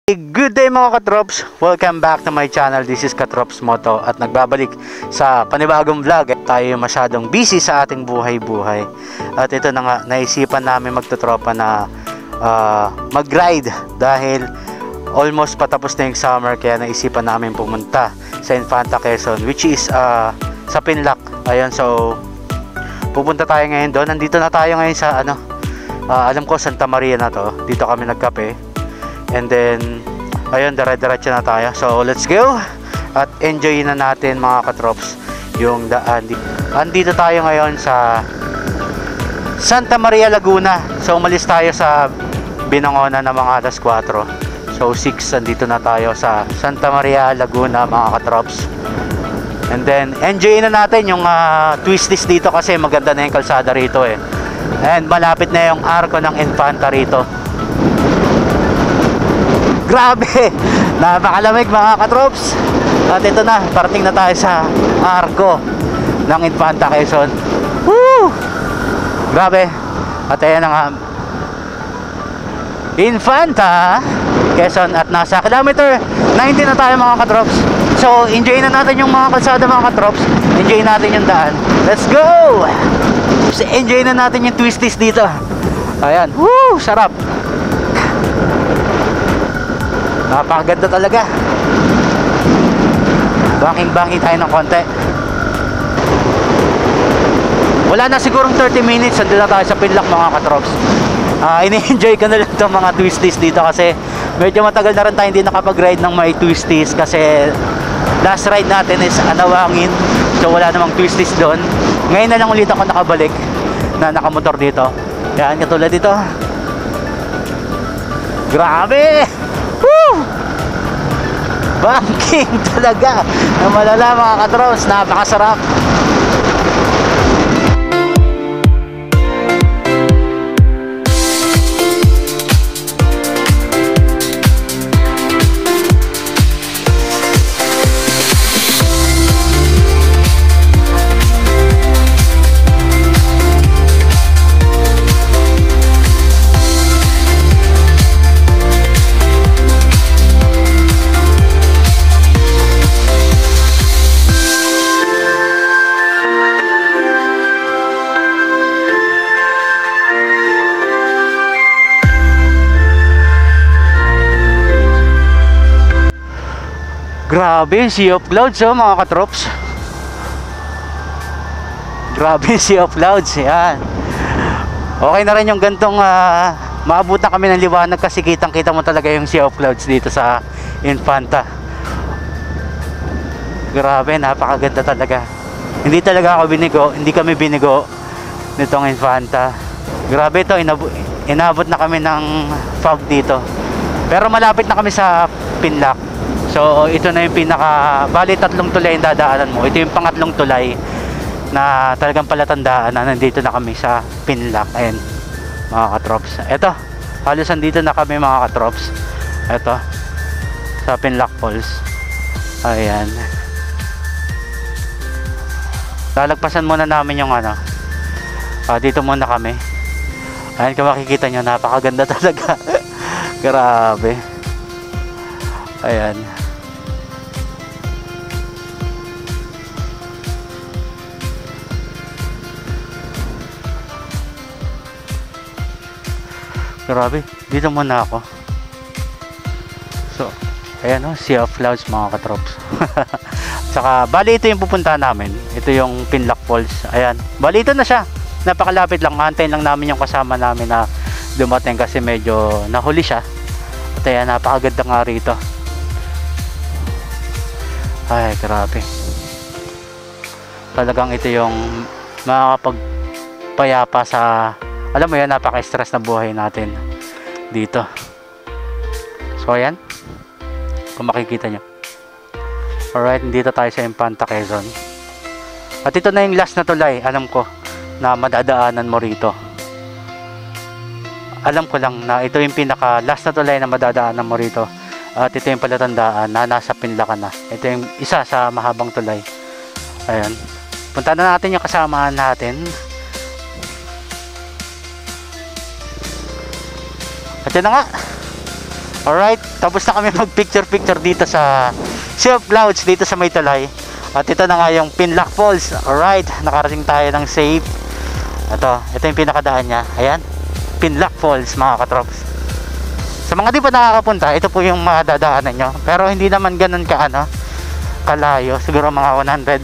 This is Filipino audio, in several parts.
Good day mga katrops! Welcome back to my channel. This is Katrops Moto at nagbabalik sa panibagong vlog. Tayo masyadong busy sa ating buhay-buhay. At ito na nga, naisipan namin magtutropa na mag-ride dahil almost patapos na yung summer, kaya naisipan namin pumunta sa Infanta Quezon, which is sa Pinlac. Ayun, so pupunta tayo ngayon doon. Nandito na tayo ngayon sa alam ko Santa Maria na to. Dito kami nagkape. And then, ayun, dire-diretso na tayo. So, let's go! At enjoy na natin mga katrops yung daan. Andito tayo ngayon sa Santa Maria, Laguna. So, umalis tayo sa Binangonan na mga alas 4. So, 6, andito na tayo sa Santa Maria, Laguna mga katrops. And then, enjoy na natin yung twisties dito kasi maganda na yung kalsada rito eh. And malapit na yung arko ng Infanta rito. Grabe! Napakalamig mga katrops. At ito na, parating na tayo sa arko ng Infanta Quezon. Woo! Grabe! At ayan na nga, Infanta Quezon, at nasa kilometer 19 na tayo mga katrops. So enjoy na natin yung mga kalsada mga katrops. Enjoy natin yung daan. Let's go! Enjoy na natin yung twisties dito. Ayan, woo! Sarap! Napakaganda talaga. Banking-banking tayo ng konti. Wala na sigurong 30 minutes andun na tayo sa Pinlac mga katrops. Ini-enjoy ko na lang itong mga twisties dito kasi medyo matagal na rin tayo hindi nakapag-ride ng may twisties kasi last ride natin is Anawangin. So wala namang twisties doon. Ngayon na lang ulit ako nakabalik na nakamotor dito. Yan, katulad dito. Grabe! Woo! Banking talaga na malala mga katrops. Napakasarap. Grabe, sea of clouds mga katrops. Grabe, sea of clouds. Yan. Okay na rin yung gantong maabutan kami ng liwanag kasi kitang kita mo talaga yung sea of clouds dito sa Infanta. Grabe, napakaganda talaga. Hindi talaga ako binigo, hindi kami binigo nitong Infanta. Grabe ito, inabot na kami ng fog dito. Pero malapit na kami sa Pinlac. So ito na yung bali tatlong tulay yung dadaanan mo. Ito yung pangatlong tulay na talagang palatandaan na nandito na kami sa Pinlac. Ayan mga katrops. Ito, halos nandito na kami mga katrops. Ito, sa Pinlac Falls. Ayan. Lalagpasan muna namin yung dito muna kami. Ayan, kung makikita nyo, napakaganda talaga. Grabe. Ayan. Grabe, dito muna ako. So, ayan sea of clouds mga katrops. Saka, bali ito yung pupunta namin. Ito yung Pinlac Falls. Ayan, bali ito na siya. Napakalapit lang, antayin lang namin yung kasama namin na dumating kasi medyo nahuli siya. At ayan, napakaganda nga rito. Ay, grabe. Talagang ito yung makakapagpayapa sa, alam mo yan, napaka-stress na buhay natin dito. So ayan, kung makikita nyo. Alright, dito tayo sa Infanta Quezon. At ito na yung last na tulay, alam ko, na madadaanan mo rito. Alam ko lang na ito yung pinaka last na tulay na madadaanan mo rito. At ito yung palatandaan na nasa Pinlac ka na. Ito yung isa sa mahabang tulay. Ayan, punta na natin yung kasamahan natin. At yun na nga, Alright, tapos na kami mag-picture-picture dito sa Sea of Clouds, dito sa Maytalay. At ito na nga yung Pinlock Falls. Alright, nakarating tayo ng safe. Ito yung pinakadaan niya. Ayan, Pinlock Falls mga katrops. Sa mga di pa nakakapunta, ito po yung madadaanan nyo. Pero hindi naman ganun kalayo. Siguro mga 100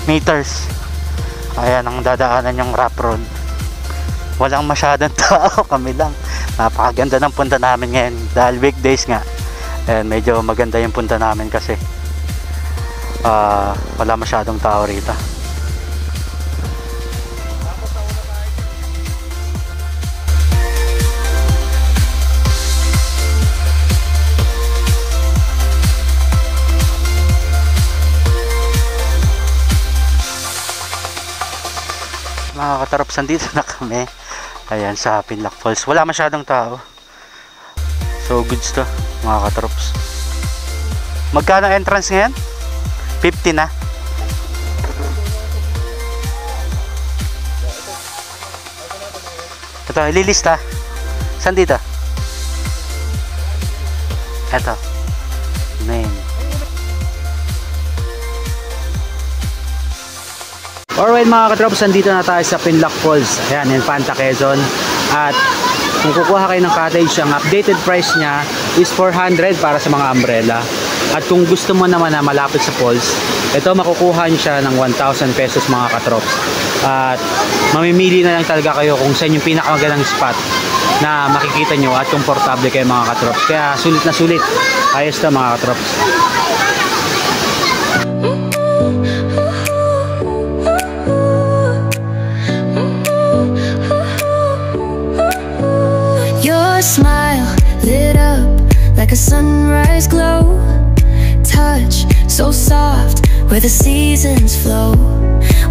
meters. Ayan ang dadaanan yung rough road. Walang masyadong tao, kami lang. Napakaganda ng punta namin ngayon dahil weekdays nga. And medyo maganda yung punta namin kasi wala masyadong tao rito. Mga katrops, dito na kami. Ayan, sa Pinlock Falls. Wala masyadong tao. So, goods to, mga katrops. Magkano entrance ngayon? 50 na. Ito, ililista. Saan dito? Ito. Name. Alright mga katrops, nandito na tayo sa Pinlock Falls. Ayan, Infanta, Quezon. At kung kukuha kayo ng cottage, ang updated price niya is 400 para sa mga umbrella. At kung gusto mo naman na malapit sa falls, ito makukuha nyo siya ng 1,000 pesos mga katrops. At mamimili na lang talaga kayo kung saan yung pinakamagandang spot na makikita nyo at komportable kayo mga katrops. Kaya sulit na sulit. Ayos na mga katrops. Smile lit up like a sunrise glow. Touch so soft where the seasons flow.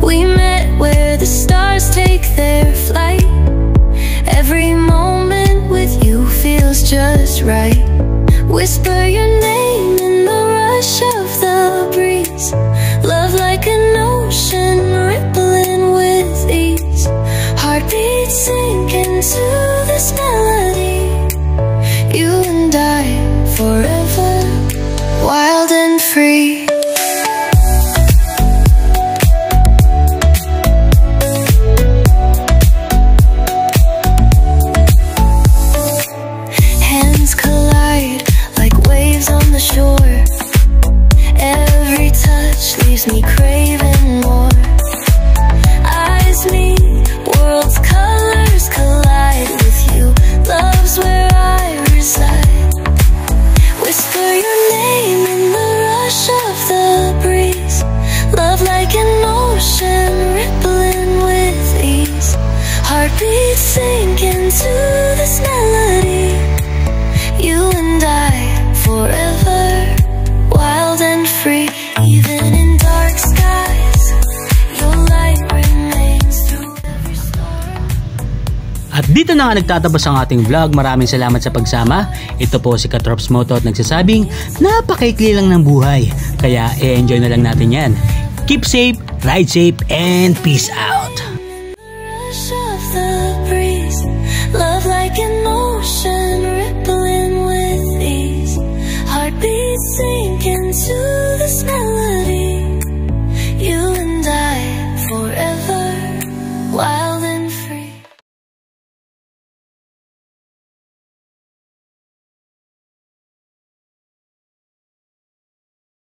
We met where the stars take their flight. Every moment with you feels just right. Whisper your name in the rush of the breeze. Love like an ocean rippling with ease. Heartbeats sink into this melody. You and I, forever, wild and free. Hands collide like waves on the shore. Every touch leaves me craving more. Eyes meet, worlds colors collide with you. Love's where I reside. Whisper your name in the rush of the breeze. Love like an ocean rippling with ease. Heartbeats sink into this melody. You and I, forever, wild and free. Even in dark skies, your light remains through every storm. At dito na nga nagtatapos ang ating vlog. Maraming salamat sa pagsama. Ito po si Katrops Moto at nagsasabing napakaikli lang ng buhay. Kaya i-enjoy na lang natin yan. Keep safe, ride safe, and peace out.